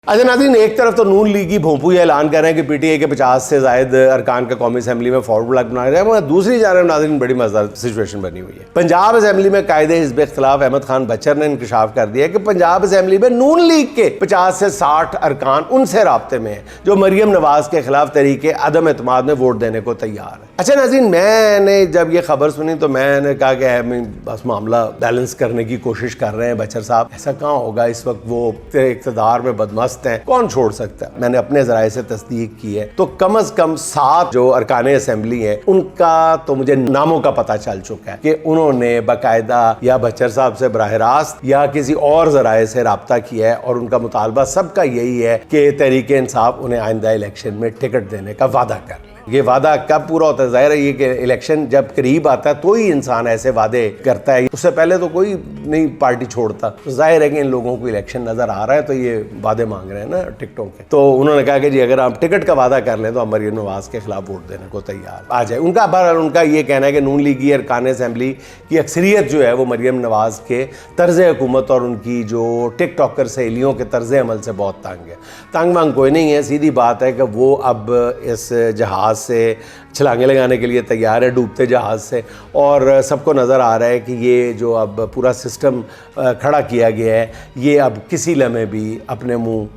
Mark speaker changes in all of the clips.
Speaker 1: अच्छा नाज़रीन, एक तरफ तो नून लीग की भोंपू ये ऐलान कर रहे हैं कि पीटीआई के 50 से ज़ायद अरकान का कौमी असम्बली में फॉरवर्ड ब्लॉक बनाया जाए, मगर दूसरी जानब नाज़रीन बड़ी मज़ेदार सिचुएशन बनी हुई है। पंजाब असम्बली में कायदे हिज़्ब इख्तिलाफ अहमद खान बच्चर ने इंकशाफ कर दिया कि पंजाब असम्बली में नून लीग के 50 से 60 अरकान उनसे राब्ते में है जो मरियम नवाज के खिलाफ तरीके अदम एतमाद में वोट देने को तैयार है। अच्छा नाज़रीन, मैंने जब ये खबर सुनी तो मैंने कहा कि बस मामला बैलेंस करने की कोशिश कर रहे हैं बच्चर साहब, ऐसा कहाँ होगा, इस वक्त वो इक़्तिदार में बदमस्त हैं, कौन छोड़ सकता है। मैंने अपने ज़राए से तस्दीक की है तो कम अज कम 7 जो अरकान असम्बली है उनका तो मुझे नामों का पता चल चुका है कि उन्होंने बाकायदा या बच्चर साहब से बराह रास्त या किसी और ज़राए से रब्ता किया है और उनका मुतालबा सबका यही है कि तहरीक इंसाफ उन्हें आइंदा इलेक्शन में टिकट देने का वादा कर। ये वादा कब पूरा होता है? जाहिर है ये कि इलेक्शन जब करीब आता है तो ही इंसान ऐसे वादे करता है, उससे पहले तो कोई नहीं पार्टी छोड़ता। तो जाहिर है कि इन लोगों को इलेक्शन नजर आ रहा है तो ये वादे मांग रहे हैं ना टिकटों के। तो उन्होंने कहा कि जी अगर आप टिकट का वादा कर लें तो हम मरियम नवाज के खिलाफ वोट देने को तैयार आ जाए। उनका ये कहना है कि नून लीगी अरकान असम्बली की अक्सरियत जो है वो मरियम नवाज के तर्ज हुकूमत और उनकी जो टिकटॉकर सहेलियों के तर्ज अमल से बहुत तंग है। तंग वंग कोई नहीं है, सीधी बात है कि वो अब इस जहाज़ से छलांगे लगाने के लिए तैयार है, डूबते जहाज़ से, और सबको नज़र आ रहा है कि ये जो अब पूरा सिस्टम खड़ा किया गया है ये अब किसी लम्हे भी अपने मुंह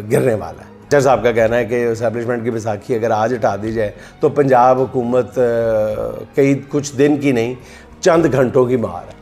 Speaker 1: गिरने वाला है। जज साहब का कहना है कि एस्टैब्लिशमेंट की बैसाखी अगर आज हटा दी जाए तो पंजाब हुकूमत कई कुछ दिन की नहीं चंद घंटों की मार है।